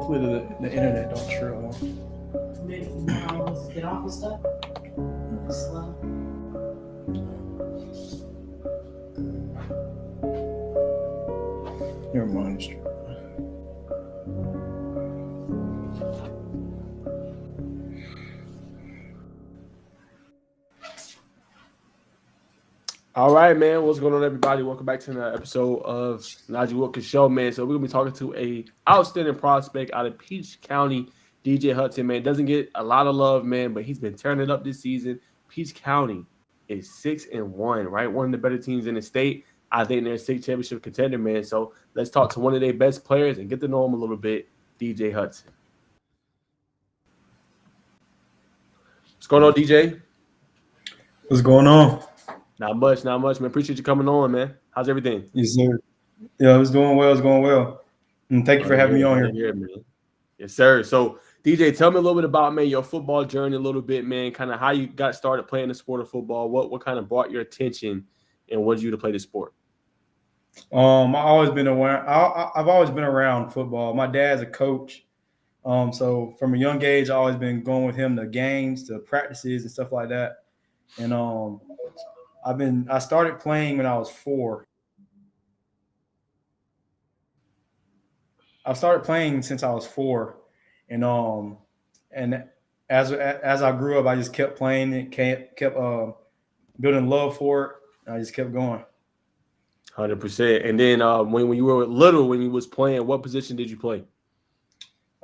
Hopefully the internet don't trip on. Get off the stuff. Slow. Never mind. All right, man. What's going on, everybody? Welcome back to another episode of Najeh Wilkins Show, man. So we're gonna be talking to a outstanding prospect out of Peach County, DJ Hudson, man. Doesn't get a lot of love, man, but he's been turning it up this season. Peach County is 6-1, right? One of the better teams in the state. I think they're a state championship contender, man. So let's talk to one of their best players and get to know him a little bit, DJ Hudson. What's going on, DJ? What's going on? Not much, man. Appreciate you coming on, man. How's everything? Yes, sir. Yeah, it's going well. And thank you for having me on here. Man. Yes, sir. So, DJ, tell me a little bit about, man, your football journey a little bit, man, kind of how you got started playing the sport of football. What kind of brought your attention and wanted you to play the sport? I've always been around football. My dad's a coach. So from a young age, I've always been going with him to games, to practices and stuff like that. And I started playing when I was 4. I started playing since I was 4, and as I grew up, I just kept playing. It kept building love for it. And I just kept going. 100%. And then when you were little, when you was playing, what position did you play?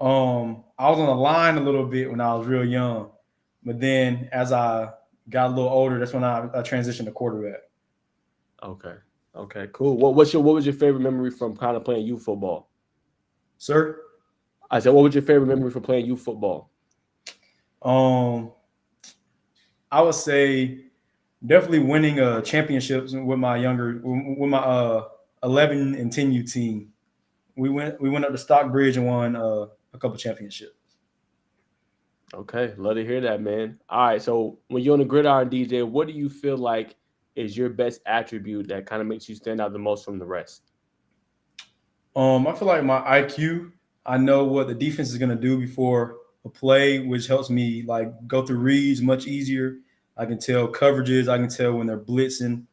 I was on the line a little bit when I was real young, but then as I got a little older, that's when I transitioned to quarterback. Okay, cool. What was your favorite memory from kind of playing youth football? Sir? I said, what was your favorite memory from playing youth football? I would say definitely winning championships with my 11 and 10U team. We went up to Stockbridge and won a couple championships. Okay, love to hear that, man. All right, so when you're on the gridiron, DJ, what do you feel like is your best attribute that kind of makes you stand out the most from the rest? I feel like my IQ. I know what the defense is going to do before a play, which helps me like go through reads much easier. I can tell coverages. I can tell when they're blitzing.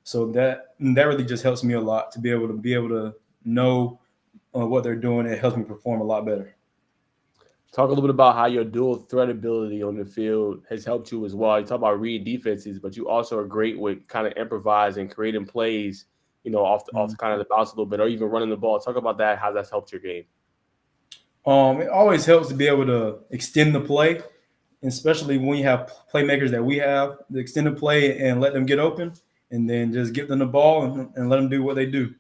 So that really just helps me a lot to be able to know what they're doing. It helps me perform a lot better. Talk a little bit about how your dual threat ability on the field has helped you as well. You talk about read defenses, but you also are great with kind of improvising, creating plays, off kind of the bounce a little bit, or even running the ball. Talk about that, how that's helped your game. It always helps to be able to extend the play, especially when you have playmakers that we have, to extend the play and let them get open, and then just give them the ball and let them do what they do.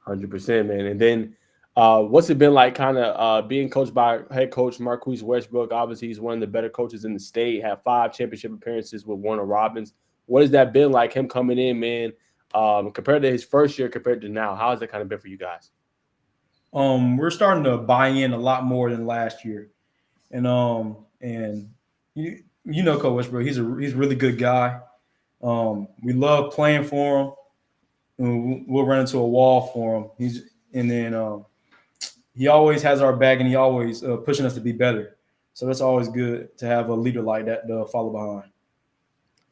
100%, man. And then what's it been like kind of being coached by head coach Marquise Westbrook? Obviously, he's one of the better coaches in the state, had 5 championship appearances with Warner Robins. What has that been like, him coming in, man, compared to his first year compared to now? How has that kind of been for you guys? We're starting to buy in a lot more than last year. And Coach Westbrook, he's a really good guy. We love playing for him. And we'll run into a wall for him. He always has our back, and he always pushing us to be better. So that's always good to have a leader like that to follow behind.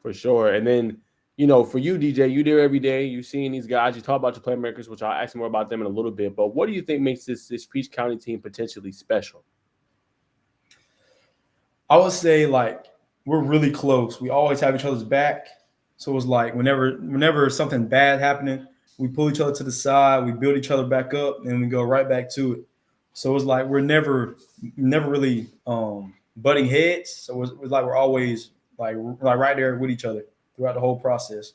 For sure. And then, for you, DJ, you there every day. You're seeing these guys. You talk about your playmakers, which I'll ask more about them in a little bit. But what do you think makes this Peach County team potentially special? I would say, like, we're really close. We always have each other's back. So it's like whenever something bad happening, we pull each other to the side, we build each other back up, and we go right back to it. So it's like we're never really butting heads. So it's like we're always like right there with each other throughout the whole process.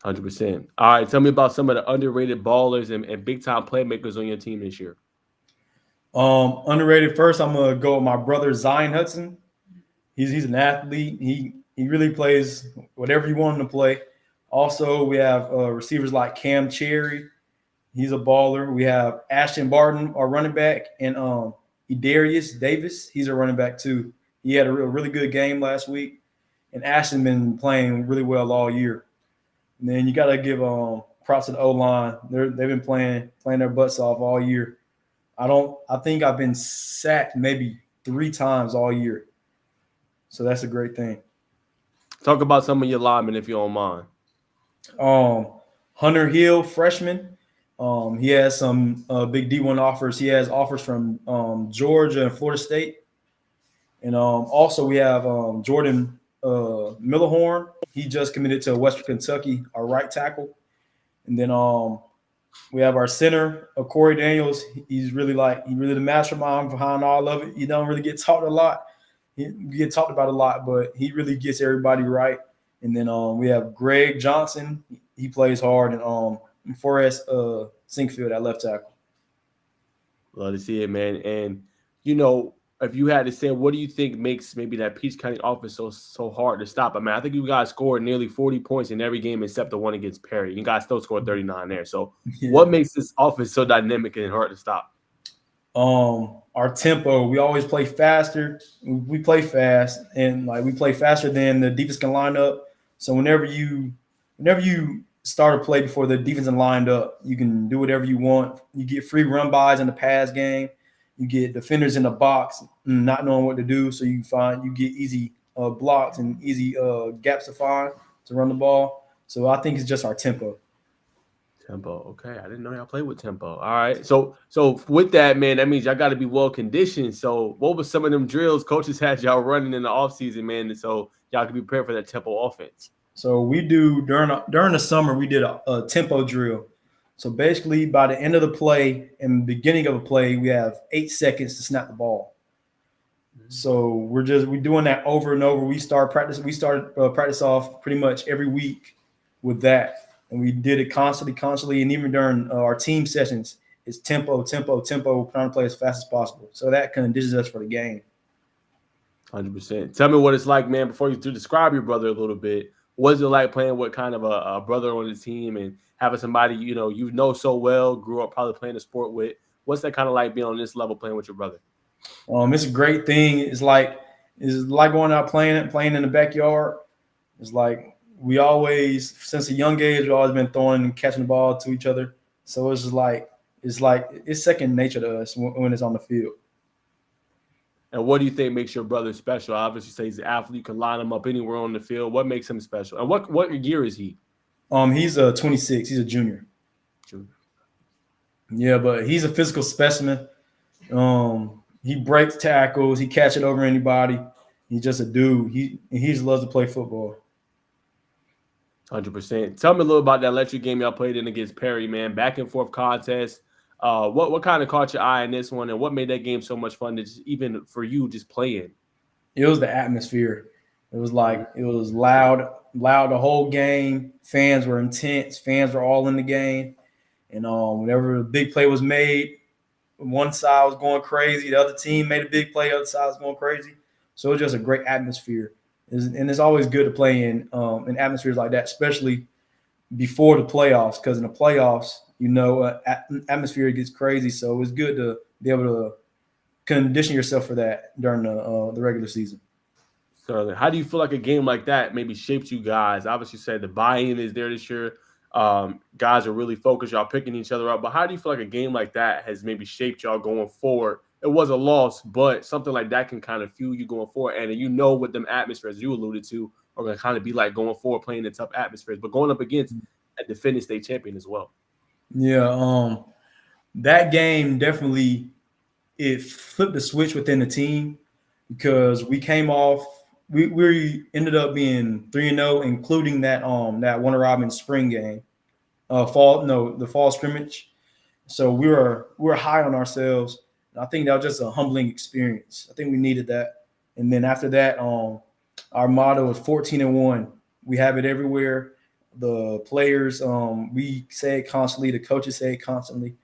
100%. All right, tell me about some of the underrated ballers and big-time playmakers on your team this year. Underrated first, I'm going to go with my brother, Zion Hudson. He's an athlete. He really plays whatever you want him to play. Also, we have receivers like Cam Cherry. He's a baller. We have Ashton Barton, our running back, and Edarius Davis. He's a running back too. He had a really good game last week, and Ashton been playing really well all year. And then you got to give props to the O-line. They've been playing their butts off all year. I think I've been sacked maybe 3 times all year. So that's a great thing. Talk about some of your linemen if you don't mind. Um, Hunter Hill, freshman. He has some big D1 offers. He has offers from Georgia and Florida State. And also we have Jordan Millerhorn. He just committed to Western Kentucky, our right tackle. And then we have our center, Corey Daniels. He's really the mastermind behind all of it. He don't really get talked a lot. He get talked about a lot, but he really gets everybody right. And then we have Greg Johnson. He plays hard, and Forrest Sinkfield at left tackle. Love to see it, man. And if you had to say, what do you think makes maybe that Peach County offense so hard to stop? I mean, I think you guys scored nearly 40 points in every game except the one against Perry. You guys still scored 39 there. So What makes this offense so dynamic and hard to stop? Our tempo. We always play faster. We play fast, and we play faster than the defense can line up. So whenever you start a play before the defense is lined up, you can do whatever you want. You get free run bys in the pass game. You get defenders in the box not knowing what to do, so you get easy blocks and easy gaps to find to run the ball. So I think it's just our tempo. Tempo. Okay. I didn't know y'all played with tempo. All right. So with that, man, that means y'all got to be well conditioned. So what was some of them drills coaches had y'all running in the offseason, man, so y'all can be prepared for that tempo offense? So we do during the summer, we did a tempo drill. So basically by the end of the play and beginning of a play, we have 8 seconds to snap the ball. So we're doing that over and over. We started practice off pretty much every week with that. And we did it constantly. And even during our team sessions, it's tempo, trying to play as fast as possible. So that conditions us for the game. 100%. Tell me what it's like, man, before you describe your brother a little bit. What's it like playing with kind of a brother on the team and having somebody, you know so well, grew up probably playing the sport with? What's that kind of like being on this level playing with your brother? It's a great thing. It's like going out playing in the backyard. It's like we always, since a young age, we've always been throwing and catching the ball to each other. So it's just it's second nature to us when it's on the field. And what do you think makes your brother special? Obviously, say he's an athlete. You can line him up anywhere on the field. What makes him special? And what year is he? He's 26. He's a junior. Yeah, but he's a physical specimen. He breaks tackles. He catches it over anybody. He's just a dude. He just loves to play football. 100%. Tell me a little about that electric game y'all played in against Perry, man. Back and forth contest. What kind of caught your eye in this one, and what made that game so much fun to even for you just playing? It was the atmosphere. It was loud the whole game. Fans were intense. Fans were all in the game. And whenever a big play was made, one side was going crazy. The other team made a big play. The other side was going crazy. So it was just a great atmosphere. And it's always good to play in atmospheres like that, especially before the playoffs, because in the playoffs, atmosphere gets crazy. So it's good to be able to condition yourself for that during the regular season. So how do you feel like a game like that maybe shaped you guys? Obviously, you said the buy-in is there this year. Guys are really focused. Y'all picking each other up. But how do you feel like a game like that has maybe shaped y'all going forward? It was a loss, but something like that can kind of fuel you going forward. And what them atmospheres you alluded to are going to kind of be like going forward, playing in tough atmospheres, but going up against a defending state champion as well. Yeah, that game definitely it flipped the switch within the team because we came off. We ended up being 3-0, including that Warner Robins spring game, the fall scrimmage. So we were high on ourselves. I think that was just a humbling experience. I think we needed that. And then after that, our motto was 14-1. We have it everywhere. The players, we say it constantly. The coaches say it constantly.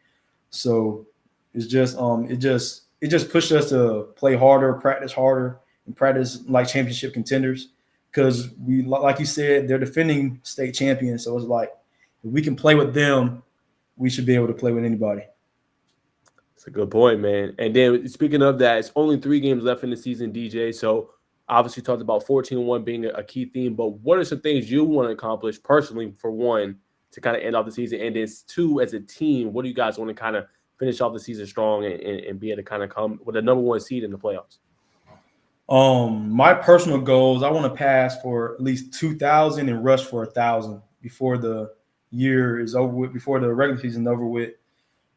So it's just it just pushed us to play harder, practice harder, and practice like championship contenders. Because we, like you said, they're defending state champions. So it's like if we can play with them, we should be able to play with anybody. That's a good point, man. And then speaking of that, it's only 3 games left in the season, DJ. So obviously talked about 14-1 being a key theme, but what are some things you want to accomplish personally, for one, to kind of end off the season? And then 2, as a team, what do you guys want to kind of finish off the season strong and be able to kind of come with a number 1 seed in the playoffs? My personal goals, I want to pass for at least 2,000 and rush for 1,000 before the year is over with, before the regular season is over with.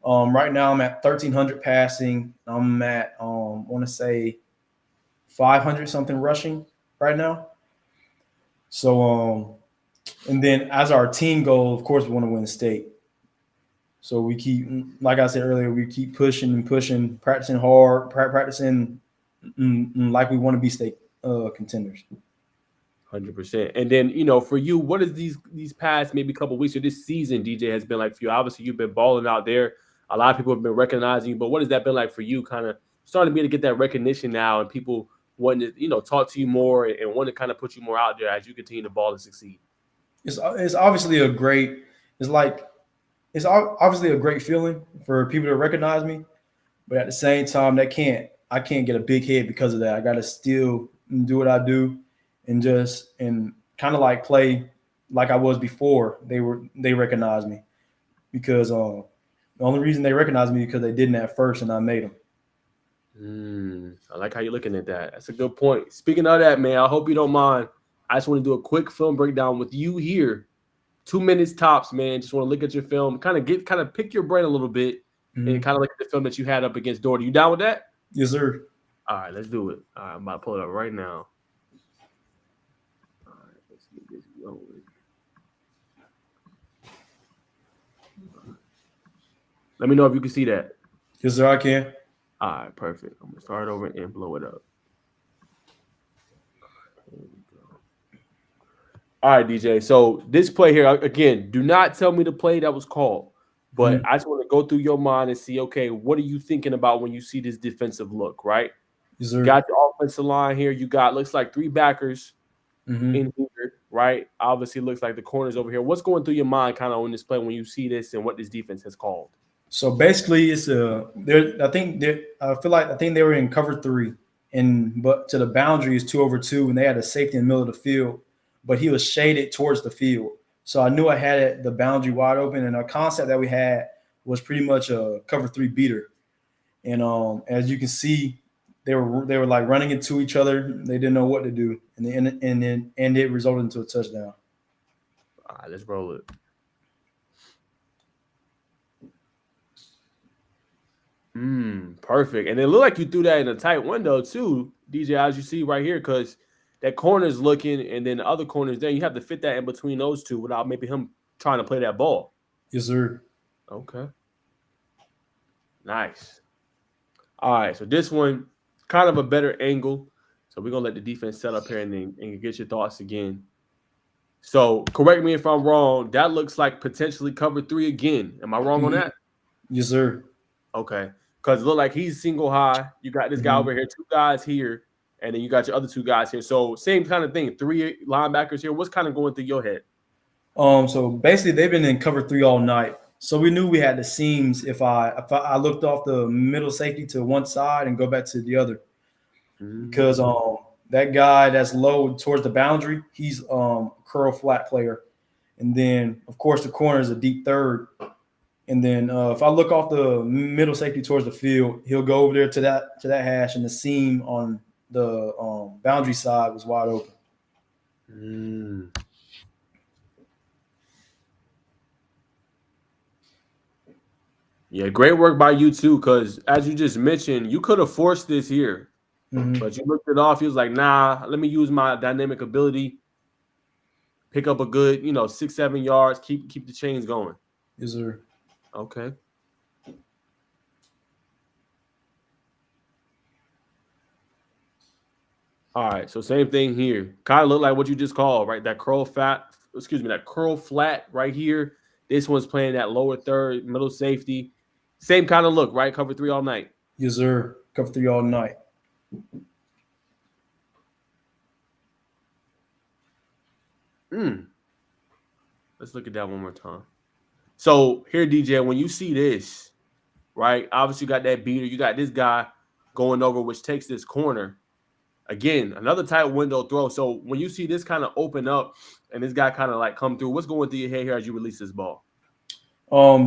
Right now I'm at 1,300 passing. I'm at, I want to say 500 something rushing right now. So, and then as our team goal, of course, we want to win state. So we keep, like I said earlier, we keep pushing and pushing, practicing hard, practicing like we want to be state contenders. 100%. And then, for you, what is these past maybe couple weeks or this season, DJ, has been like for you? Obviously, you've been balling out there. A lot of people have been recognizing you, but what has that been like for you? Kind of starting to be able to get that recognition now, and people wanting to, talk to you more and want to kind of put you more out there as you continue to ball and succeed. It's obviously it's obviously a great feeling for people to recognize me, but at the same time, I can't get a big head because of that. I got to still do what I do and kind of like play like I was before they recognized me, because the only reason they recognized me because they didn't at first and I made them. I like how you're looking at that. That's a good point. Speaking of that, man, I hope you don't mind. I just want to do a quick film breakdown with you here. 2 minutes tops, man. Just want to look at your film, kind of pick your brain a little bit, and kind of look at the film that you had up against Doherty. You down with that? Yes, sir. All right, let's do it. All right, I'm about to pull it up right now. All right, let's get this going. Let me know if you can see that. Yes, sir, I can. All right, perfect. I'm going to start over and blow it up. All right, DJ. So this play here, again, do not tell me the play that was called, but I just want to go through your mind and see, okay, what are you thinking about when you see this defensive look, right? Yes, sir. You got the offensive line here. You got, looks like 3 backers in here, right? Obviously, looks like the corners over here. What's going through your mind kind of on this play when you see this and what this defense has called? So basically, I think they were in cover 3, but to the boundary is 2 over 2, and they had a safety in the middle of the field, but he was shaded towards the field. So I knew I had the boundary wide open, and our concept that we had was pretty much a cover 3 beater. And as you can see, they were like running into each other. They didn't know what to do, and it resulted into a touchdown. All right, let's roll it. Perfect. And it looked like you threw that in a tight window too, DJ, as you see right here, because that corner's looking, and then the other corner's there. You have to fit that in between those two without maybe him trying to play that ball. Yes, sir. Okay. Nice. All right, so this one, kind of a better angle. So we're going to let the defense set up here and get your thoughts again. So correct me if I'm wrong. That looks like potentially cover 3 again. Am I wrong on that? Yes, sir. Okay. Because it looked like he's single high. You got this guy over here, 2 guys here, and then you got your other 2 guys here. So same kind of thing, 3 linebackers here. What's kind of going through your head? So basically, they've been in cover 3 all night. So we knew we had the seams if I looked off the middle safety to one side and go back to the other, because that guy that's low towards the boundary, he's curl flat player, and then of course the corner is a deep third. And then if I look off the middle safety towards the field, he'll go over there to that hash, and the seam on the boundary side was wide open. Yeah, great work by you too, because as you just mentioned, you could have forced this here, but you looked it off. He was like, nah, let me use my dynamic ability, pick up a good, 6-7 yards, keep the chains going. Yes, sir. Okay. All right, so same thing here. Kind of look like what you just called, right? That curl flat right here. This one's playing that lower third, middle safety. Same kind of look, right? Cover 3 all night. Yes, sir. Cover 3 all night. Let's look at that one more time. So here, DJ, when you see this, right? Obviously, you got that beater. You got this guy going over, which takes this corner. Again, another tight window throw. So when you see this kind of open up and this guy kind of like come through, what's going through your head here as you release this ball?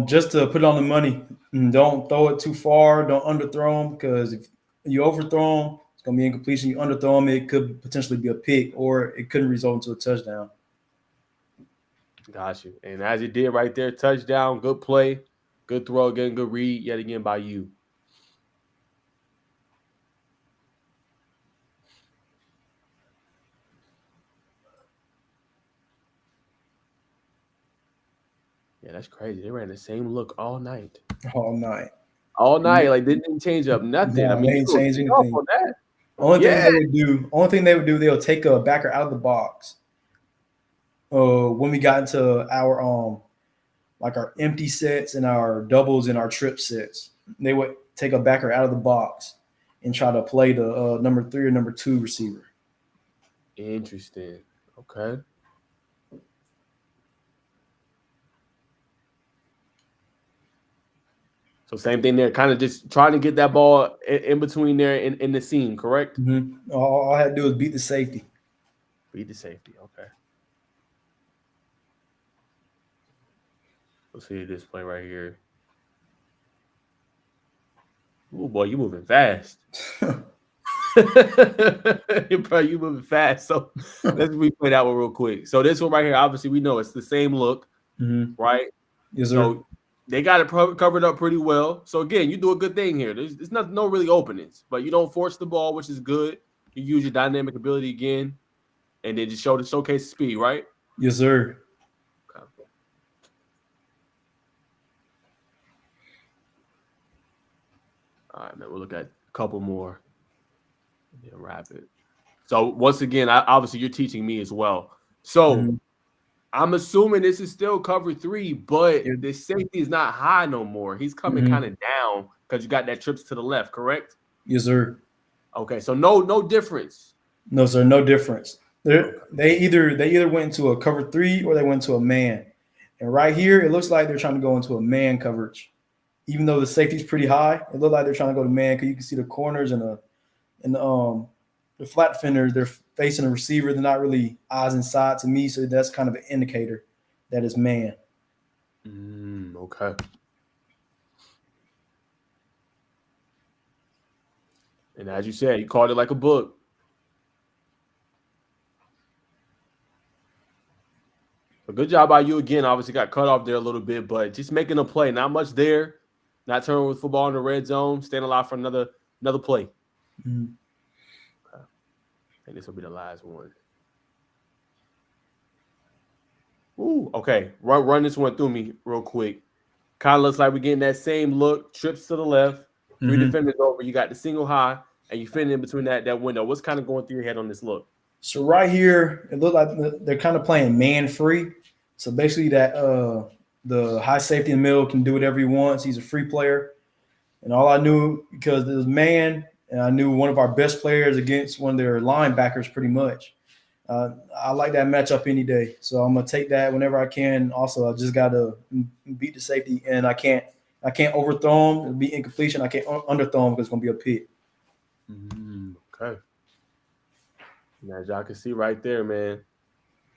Just to put it on the money, don't throw it too far. Don't underthrow them because if you overthrow them, it's gonna be incompletion. You underthrow them, it could potentially be a pick, or it couldn't result into a touchdown. Got you. And as it did right there, touchdown, good play, good throw again, good read yet again by you. Yeah, that's crazy. They ran the same look all night. All night. All night. Like, they didn't change up nothing. I Nah, mean, they you ain't were change paid off anything. on that. Only thing they would do, they'll take a backer out of the box. When we got into our like our empty sets and our doubles and our trip sets, they would take a backer out of the box and try to play the number 3 or number 2 receiver. Interesting. Okay. So same thing there, kind of just trying to get that ball in between there in the seam, correct? Mm-hmm. All I had to do was beat the safety. Beat the safety. Okay. Let's see this play right here. Oh boy, you moving fast. Bro, you moving fast. So let's replay that one real quick. So this one right here, obviously we know it's the same look, right? Yes, sir. So they got it covered up pretty well. So again, you do a good thing here. There's no really openings, but you don't force the ball, which is good. You use your dynamic ability again, and then just showcase speed, right? Yes, sir. Okay. All right, man. We'll look at a couple more. Yeah, wrap it. So once again, obviously you're teaching me as well. So I'm assuming this is still cover 3, but the safety is not high no more. He's coming kind of down because you got that trips to the left, correct? Yes, sir. Okay, so no difference. No, sir, no difference. They either went into a cover 3 or they went to a man. And right here, it looks like they're trying to go into a man coverage. Even though the safety's pretty high, it looked like they're trying to go to man because you can see the corners and the flat defenders, they're facing a receiver. They're not really eyes inside to me, so that's kind of an indicator that it's man. Okay. And as you said, you called it like a book. A good job by you again. Obviously got cut off there a little bit, but just making a play. Not much there. Not turning with football in the red zone. Staying alive for another play. Okay. And this will be the last one. Ooh, okay. Run this one through me real quick. Kind of looks like we're getting that same look. Trips to the left. 3 defenders over. You got the single high, and you fit in between that window. What's kind of going through your head on this look? So right here, it looked like they're kind of playing man free. So basically that the high safety in the middle can do whatever he wants. He's a free player. And all I knew, because it was man, and I knew one of our best players against one of their linebackers pretty much. I like that matchup any day. So I'm going to take that whenever I can. Also, I just got to beat the safety, and I can't overthrow him. It'll be incompletion. I can't underthrow him because it's going to be a pick. Okay. Now, y'all can see right there, man.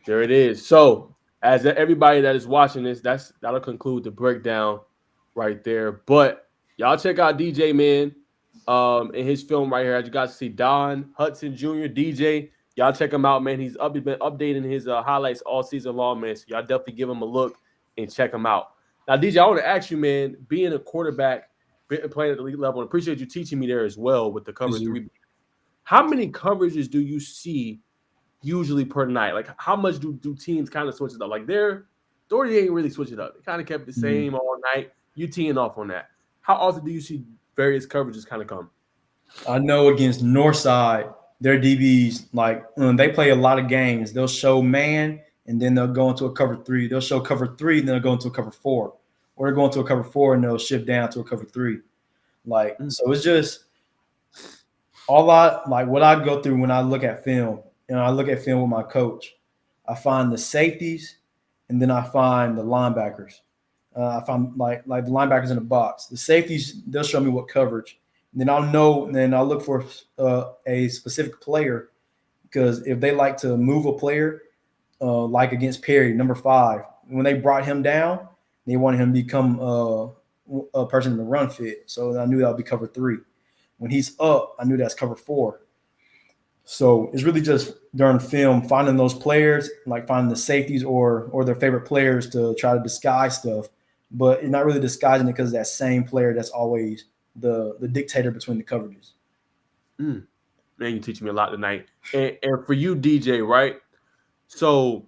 There it is. So, as everybody that is watching this, that'll conclude the breakdown right there. But y'all check out DJ, man, in his film right here. As you guys see, Don Hudson Jr., DJ. Y'all check him out, man. He's been updating his highlights all season long, man. So y'all definitely give him a look and check him out. Now, DJ, I want to ask you, man, being a quarterback, playing at the elite level, and appreciate you teaching me there as well with the cover 3. How many coverages do you see usually per night? Like, how much do teams kind of switch it up? Like, Doherty ain't really switch it up. They kind of kept the same all night. You teeing off on that. How often do you see various coverages kind of come? I know against Northside, their DBs, like they play a lot of games. They'll show man, and then they'll go into a cover 3. They'll show cover 3, and then they'll go into a cover 4. Or they're going to a cover 4, and they'll shift down to a cover 3. Like, so it's just what I go through when I look at film. I look at film with my coach. I find the safeties, and then I find the linebackers. I find like the linebackers in the box. The safeties, they'll show me what coverage. And then I'll know, and then I'll look for a specific player, because if they like to move a player, like against Perry, number 5, when they brought him down, They wanted him to become a person in the run fit. So I knew that would be cover 3. When he's up, I knew that's cover 4. So it's really just during film finding those players, like finding the safeties or their favorite players to try to disguise stuff. But you're not really disguising it because that same player that's always the dictator between the coverages. Man, you teaching me a lot tonight. And for you, DJ, right? So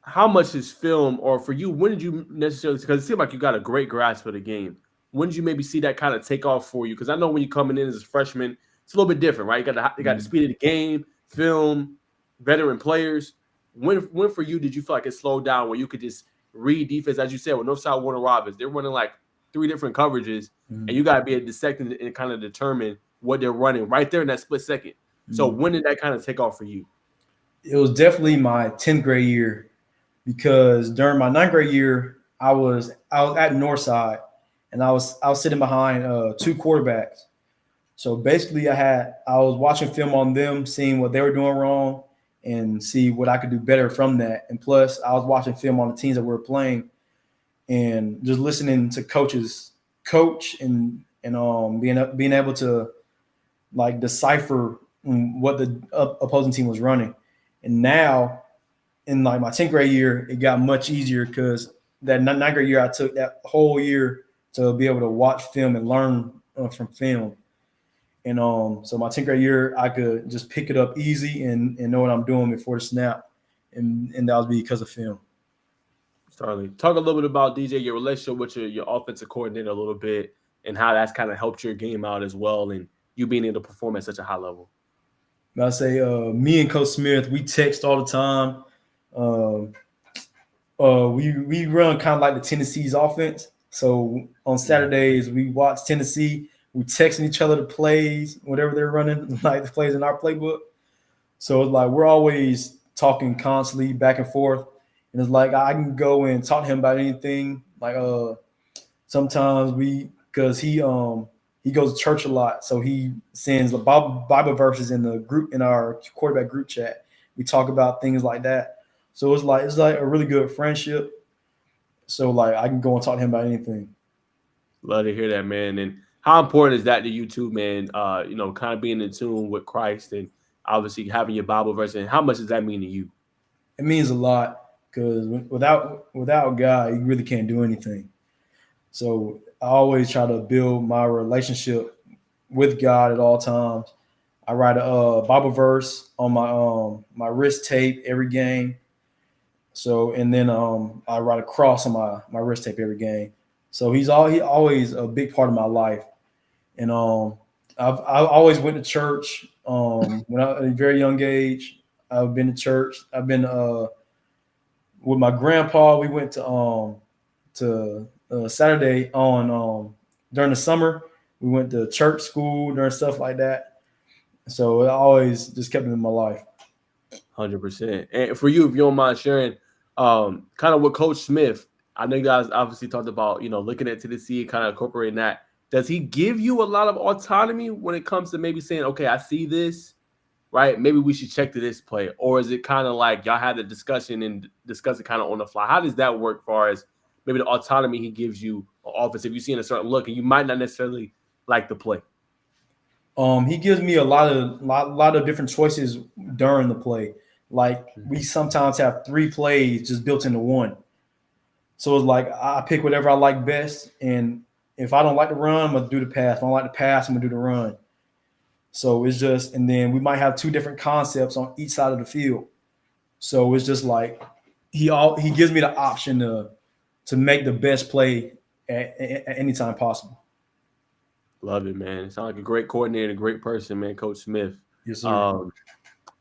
how much is film, or for you, when did you necessarily, because it seemed like you got a great grasp of the game. When did you maybe see that kind of take off for you? Because I know when you're coming in as a freshman, it's a little bit different, right? You got the speed of the game, film, veteran players. When for you did you feel like it slowed down where you could just read defense, as you said, with Northside Warner Robins? They're running like 3 different coverages, and you got to be a dissecting and kind of determine what they're running right there in that split second. So when did that kind of take off for you? It was definitely my 10th grade year, because during my 9th grade year, I was at Northside, and I was sitting behind 2 quarterbacks. So basically, I was watching film on them, seeing what they were doing wrong, and see what I could do better from that. And plus, I was watching film on the teams that we were playing, and just listening to coaches coach and being able to like decipher what the opposing team was running. And now, in like my 10th grade year, it got much easier because that 9th grade year, I took that whole year to be able to watch film and learn from film. And so my 10th grade year, I could just pick it up easy and know what I'm doing before the snap. And that was because of film. Certainly. Talk a little bit about, DJ, your relationship with your offensive coordinator a little bit, and how that's kind of helped your game out as well, and you being able to perform at such a high level. I say me and Coach Smith, we text all the time. We run kind of like the Tennessee's offense. So on Saturdays, we watch Tennessee. We texting each other the plays, whatever they're running, like the plays in our playbook. So it's like we're always talking constantly back and forth. And it's like I can go and talk to him about anything. Like sometimes because he goes to church a lot, so he sends the Bible verses in the group, in our quarterback group chat. We talk about things like that. So it's like a really good friendship. So like I can go and talk to him about anything. Love to hear that, man. And how important is that to you too, man? Kind of being in tune with Christ and obviously having your Bible verse. And how much does that mean to you? It means a lot, because without God, you really can't do anything. So I always try to build my relationship with God at all times. I write a Bible verse on my wrist tape every game. So, and then I write a cross on my wrist tape every game. So he always a big part of my life. And I always went to church when I at a very young age. I've been to church. I've been with my grandpa. We went to Saturday on during the summer. We went to church school during stuff like that. So it always just kept me in my life. 100%. And for you, if you don't mind sharing, kind of with Coach Smith, I know you guys obviously talked about, looking at Tennessee, kind of incorporating that. Does he give you a lot of autonomy when it comes to maybe saying, okay, I see this, right? Maybe we should check to this play. Or is it kind of like y'all had the discussion and discuss it kind of on the fly? How does that work as far as maybe the autonomy he gives you on offense if you see in a certain look and you might not necessarily like the play? He gives me a lot of different choices during the play. Like we sometimes have 3 plays just built into one. So it's like I pick whatever I like best, and if I don't like the run, I'm gonna do the pass. If I don't like the pass, I'm gonna do the run. So it's just, and then we might have 2 different concepts on each side of the field. So it's just like he gives me the option to make the best play at any time possible. Love it, man. It sounds like a great coordinator, a great person, man, Coach Smith. Yes, sir.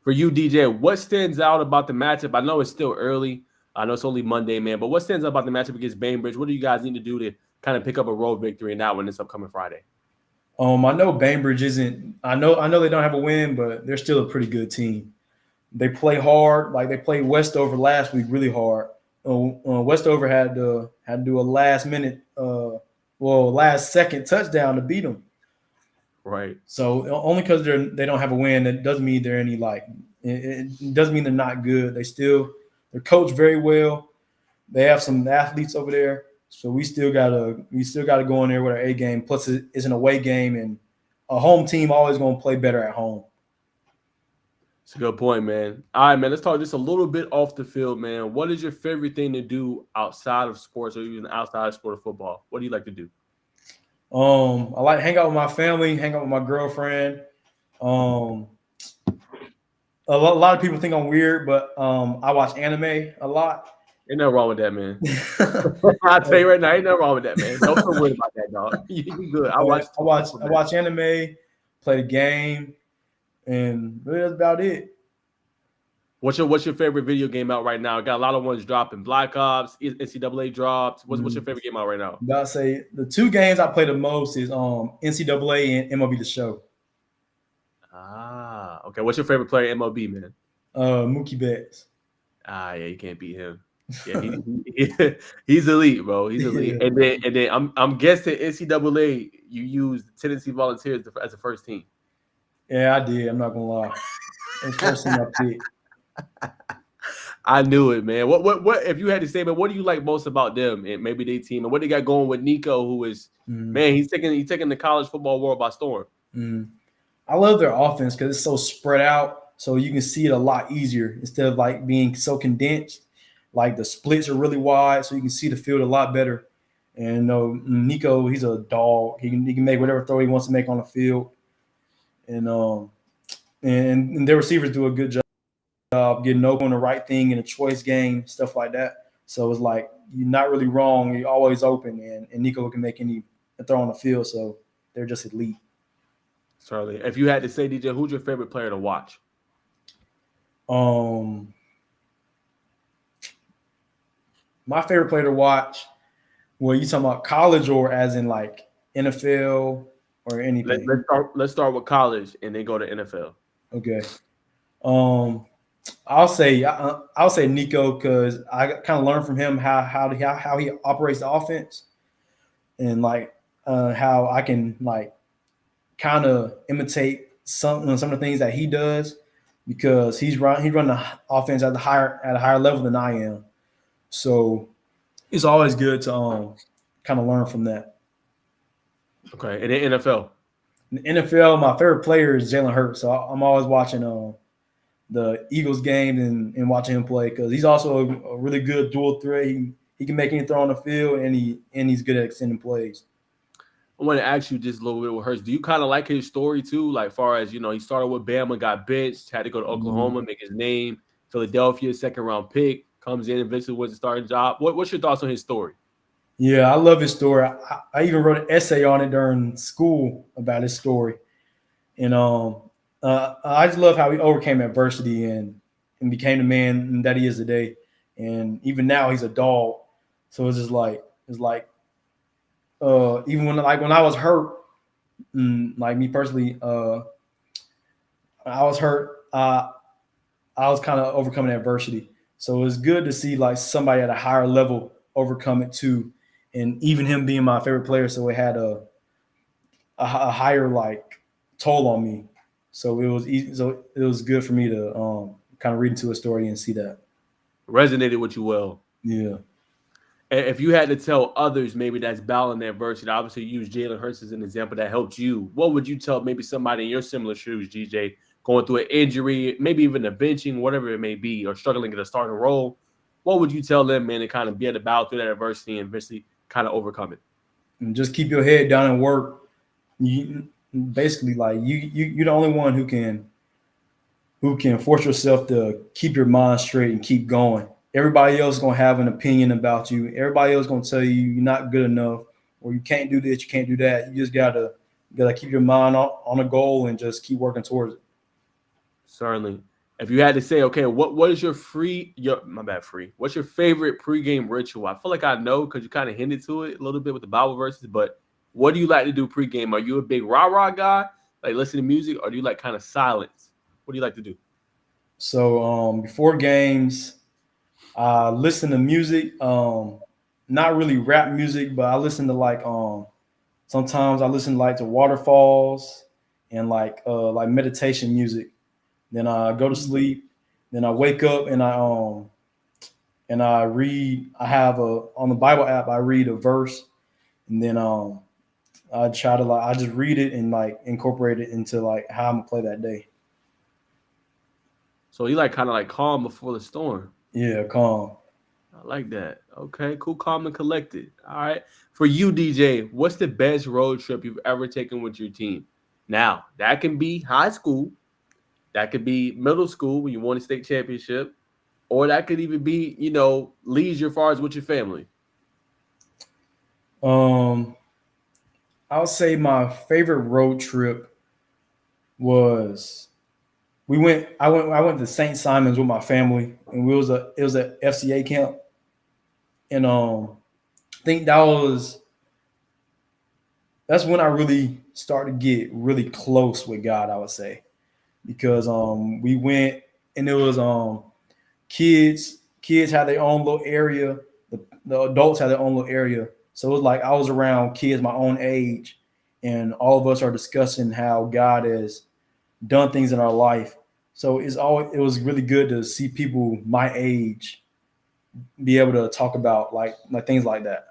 For you, DJ, what stands out about the matchup? I know it's still early. I know it's only Monday, man, but what stands out about the matchup against Bainbridge? What do you guys need to do to kind of pick up a road victory in that one this upcoming Friday? I know Bainbridge isn't. I know they don't have a win, but they're still a pretty good team. They play hard. Like they played Westover last week really hard. Westover had to do a last second touchdown to beat them. Right. So only because they don't have a win, that doesn't mean they're any like. It doesn't mean they're not good. They're coached very well. they have some athletes over there, so we still gotta go in there with our A game. Plus, it's an away game, and a home team always gonna play better at home. It's a good point, man. All right, man. Let's talk just a little bit off the field, man. What is your favorite thing to do outside of sports or even outside of sport of football? What do you like to do? I like to hang out with my family, hang out with my girlfriend. Um, a lot of people think I'm weird, but I watch anime a lot. Ain't nothing wrong with that, man. I'll tell you right now, ain't nothing wrong with that, man. Don't feel worried about that, dog. You good. I watch anime, play the game, and really that's about it. What's your favorite video game out right now? Got a lot of ones dropping. Black Ops, NCAA drops. What's your favorite game out right now? About to say the two games I play the most is NCAA and MLB The Show. Ah, okay. What's your favorite player in MLB, man? Mookie Betts. Ah, yeah, you can't beat him. Yeah, he's elite, bro. He's elite. Yeah. And then I'm guessing NCAA you use Tennessee Volunteers as a first team. Yeah, I did. I'm not gonna lie. That's first team I picked. I knew it, man. What if you had to say, man, what do you like most about them and maybe their team and what they got going with Nico, who is man, he's taking the college football world by storm. I love their offense because it's so spread out, so you can see it a lot easier instead of like being so condensed. Like the splits are really wide, so you can see the field a lot better. And Nico, he's a dog. He can make whatever throw he wants to make on the field. And their receivers do a good job getting open, the right thing in a choice game, stuff like that. So it's like you're not really wrong. You're always open, and Nico can make any throw on the field. So they're just elite. Certainly. If you had to say, DJ, who's your favorite player to watch? My favorite player to watch. Well, you talking about college or as in like NFL or anything? Let's start with college and then go to NFL. Okay. I'll say Nico because I kind of learned from him how he operates the offense and like how I can like kind of imitate some of the things that he does because he's run the offense at a higher level than I am. So it's always good to kind of learn from that. Okay, and the NFL. In the NFL, my favorite player is Jalen Hurts. So I'm always watching the Eagles game and watching him play because he's also a really good dual threat. He can make any throw on the field and he's good at extending plays. I want to ask you just a little bit with Hurts. Do you kind of like his story too? Like far as, he started with Bama, got benched, had to go to Oklahoma, make his name, Philadelphia, second round pick, comes in, eventually wins a starting job. What's your thoughts on his story? Yeah, I love his story. I even wrote an essay on it during school about his story. And I just love how he overcame adversity and became the man that he is today. And even now he's a dog. So it's like even when I was hurt, like me personally, I was hurt. I was kind of overcoming adversity. So it's good to see like somebody at a higher level overcome it too. And even him being my favorite player, so it had a higher like toll on me. So it was easy. So it was good for me to kind of read into a story and see that. Resonated with you well. Yeah. If you had to tell others maybe that's battling adversity, obviously you use Jalen Hurts as an example that helped you. What would you tell maybe somebody in your similar shoes, GJ, going through an injury, maybe even a benching, whatever it may be, or struggling at a starting role? What would you tell them, man, to kind of be able to battle through that adversity and eventually kind of overcome it? And just keep your head down and work. You basically like you're the only one who can force yourself to keep your mind straight and keep going. Everybody else is gonna have an opinion about you. Everybody else is gonna tell you you're not good enough, or you can't do this, you can't do that. You just gotta keep your mind on a goal and just keep working towards it. Certainly. If you had to say, okay, what is what's your favorite pregame ritual? I feel like I know because you kind of hinted to it a little bit with the Bible verses, but what do you like to do pregame? Are you a big rah-rah guy, like listen to music, or do you like kind of silence? What do you like to do? So before games, I listen to music, not really rap music, but I listen to like sometimes I listen to waterfalls and like meditation music. Then I go to sleep. Then I wake up and and I read. I have a on the Bible app. I read a verse, and then I try to I just read it and like incorporate it into like how I'm gonna play that day. So you like kind of like calm before the storm. Yeah, calm. I like that. Okay, cool, calm and collected. All right. For you, DJ, what's the best road trip you've ever taken with your team? Now, that can be high school, that could be middle school when you won a state championship, or that could even be, leisure far as with your family. Um, I would say my favorite road trip was we went. I went to St. Simon's with my family, and it was a FCA camp, and I think that's when I really started to get really close with God. I would say because we went and it was kids had their own little area, the adults had their own little area, so it was like I was around kids my own age, and all of us are discussing how God has done things in our life. So it was really good to see people my age be able to talk about like things like that.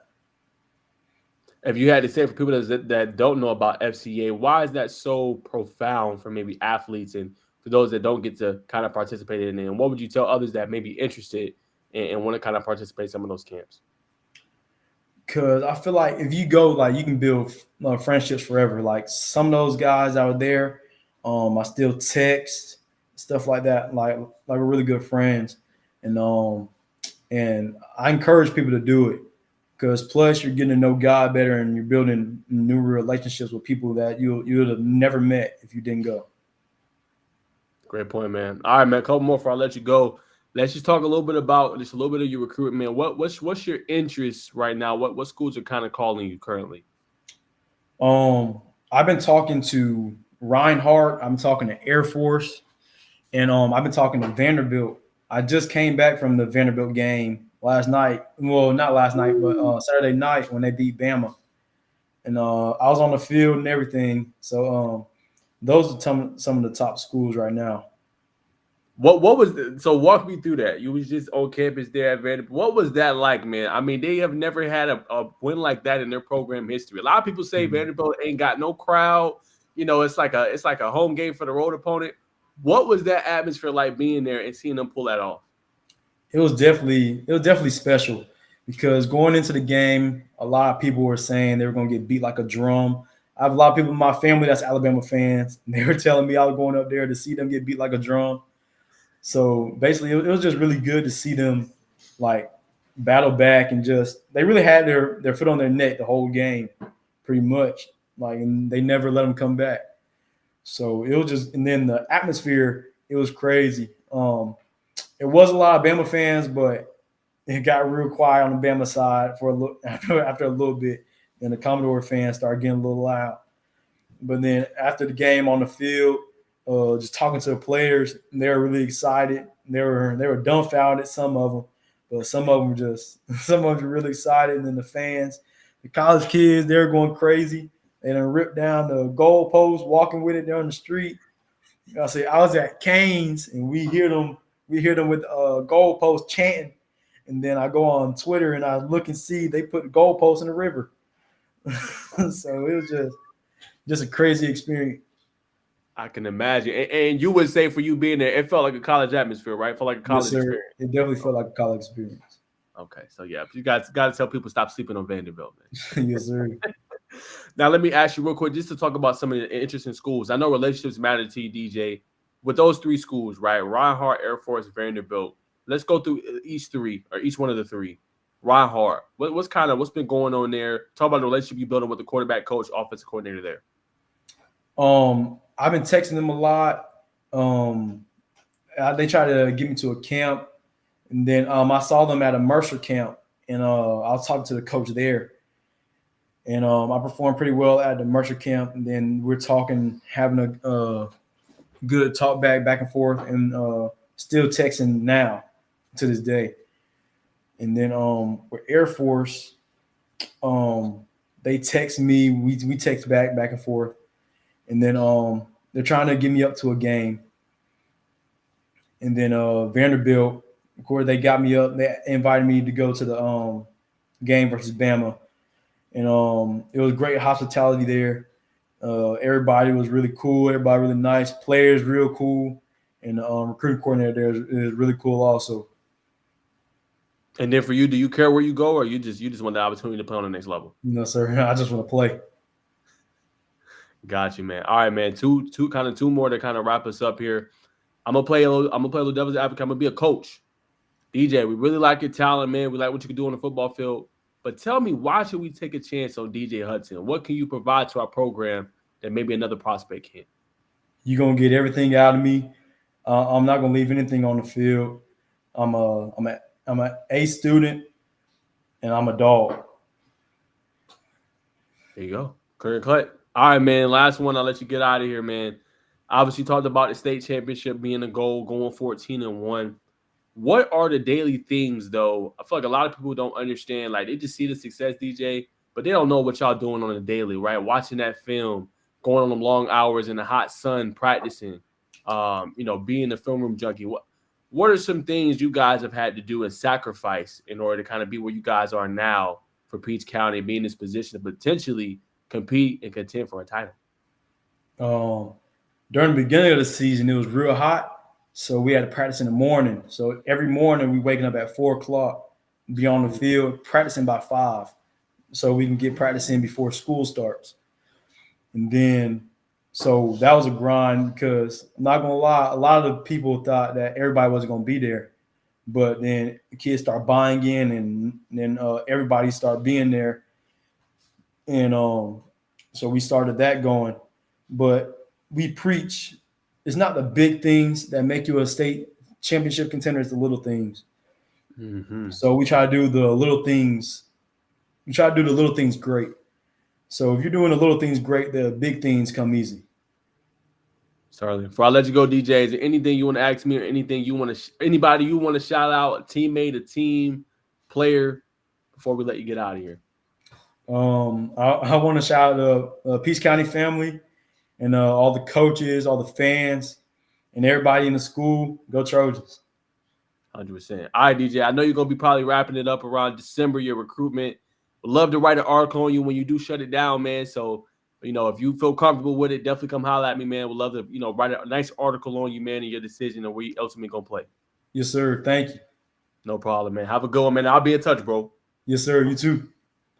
If you had to say for people that don't know about FCA, why is that so profound for maybe athletes and for those that don't get to kind of participate in it? And what would you tell others that may be interested and want to kind of participate in some of those camps? Because I feel like if you go, like you can build friendships forever. Like some of those guys that were there, I still text stuff like that. Like we're really good friends, and I encourage people to do it because plus you're getting to know God better and you're building new relationships with people that you would have never met if you didn't go. Great point, man. All right, man. A couple more before I let you go. Let's just talk a little bit about just a little bit of your recruitment, man. What's your interest right now? What schools are kind of calling you currently? I've been talking to Reinhardt. I'm talking to Air Force, and I've been talking to Vanderbilt. I just came back from the Vanderbilt game last night. Well, not last night, but Saturday night when they beat Bama, and I was on the field and everything. So those are some of the top schools right now. What was so walk me through that. You was just on campus there at Vanderbilt. What was that like, man? I mean, they have never had a win like that in their program history. A lot of people say Vanderbilt ain't got no crowd. It's like a home game for the road opponent. What was that atmosphere like being there and seeing them pull that off? It was definitely special because going into the game, a lot of people were saying they were going to get beat like a drum. I have a lot of people in my family that's Alabama fans, and they were telling me I was going up there to see them get beat like a drum. So basically, it was just really good to see them like battle back and just they really had their foot on their neck the whole game, pretty much. Like, and they never let them come back. So it was just, and then the atmosphere, it was crazy. It was a lot of Bama fans, but it got real quiet on the Bama side for a little after a little bit. Then the Commodore fans started getting a little loud. But then after the game on the field, just talking to the players, they were really excited. They were dumbfounded, some of them, but some of them were really excited. And then the fans, the college kids, they were going crazy. They done ripped down the goalpost, walking with it down the street. I was at Canes, and we hear them with goalpost chanting. And then I go on Twitter and I look and see they put the goalposts in the river. So it was just a crazy experience. I can imagine. And you would say for you being there, it felt like a college atmosphere, right? It felt like a college experience. It definitely felt like a college experience. Okay. So, yeah, you guys got to tell people stop sleeping on Vanderbilt, man. Yes, sir. Now, let me ask you real quick just to talk about some of the interesting schools. I know relationships matter to you, DJ. With those three schools, right? Reinhardt, Air Force, Vanderbilt. Let's go through each one of the three. Reinhardt, what's been going on there? Talk about the relationship you building with the quarterback coach, offensive coordinator there. I've been texting them a lot. They tried to get me to a camp, and then I saw them at a Mercer camp, and I was talking to the coach there, and I performed pretty well at the Mercer camp, and then we're talking, having a good talk back and forth, and still texting now to this day. And then with Air Force, they text me, we text back and forth. And then they're trying to get me up to a game. And then Vanderbilt, Of course, they got me up. They invited me to go to the game versus Bama, and it was great hospitality there. Everybody was really cool. Everybody really nice. Players real cool, and the recruiting coordinator there is really cool also. And then for you, do you care where you go, or you just want the opportunity to play on the next level? No, sir. I just want to play. Got you, man. All right, man. Two more to kind of wrap us up here. I'm gonna play a little devil's advocate. I'm gonna be a coach. DJ, we really like your talent, man. We like what you can do on the football field. But tell me, why should we take a chance on DJ Hudson? What can you provide to our program that maybe another prospect can't? You're gonna get everything out of me. I'm not gonna leave anything on the field. I'm an A student, and I'm a dog. There you go. Clear and cut. All right, man. Last one. I'll let you get out of here, man. Obviously, talked about the state championship being a goal, going 14-1. What are the daily things, though? I feel like a lot of people don't understand. Like, they just see the success, DJ, but they don't know what y'all doing on a daily, right? Watching that film, going on them long hours in the hot sun, practicing, being a film room junkie. What are some things you guys have had to do and sacrifice in order to kind of be where you guys are now for Peach County, being in this position to potentially compete and contend for a title? During the beginning of the season, it was real hot, so we had to practice in the morning. So every morning we waking up at 4:00, be on the field, practicing by 5, so we can get practice in before school starts. And then, so that was a grind because I'm not gonna lie, a lot of the people thought that everybody wasn't gonna be there, but then the kids start buying in, and then everybody started being there, and so we started that going. But we preach, it's not the big things that make you a state championship contender, it's the little things. Mm-hmm. So we try to do the little things. We try to do the little things great. So if you're doing the little things great, the big things come easy. Certainly. Before I let you go, DJ, is there anything you want to ask me or anything you want to, anybody you want to shout out, a teammate, a team, player, before we let you get out of here? I want to shout out the Peach County family and all the coaches, all the fans, and everybody in the school. Go Trojans. 100%. All right, DJ, I know you're going to be probably wrapping it up around December, your recruitment. Would love to write an article on you when you do shut it down, man. So, if you feel comfortable with it, definitely come holler at me, man. Would love to, write a nice article on you, man, and your decision and where you ultimately going to play. Yes, sir. Thank you. No problem, man. Have a good one, man. I'll be in touch, bro. Yes, sir. You too.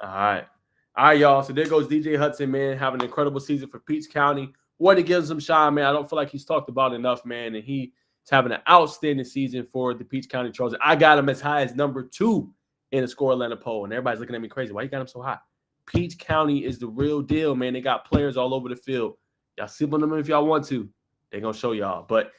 All right. All right, y'all. So there goes DJ Hudson, man, having an incredible season for Peach County. Want to give him some shine, man. I don't feel like he's talked about enough, man. And he's having an outstanding season for the Peach County Trojans. I got him as high as number 2 in the Score Atlanta poll. And everybody's looking at me crazy. Why you got him so high? Peach County is the real deal, man. They got players all over the field. Y'all sleep on them if y'all want to. They're going to show y'all. But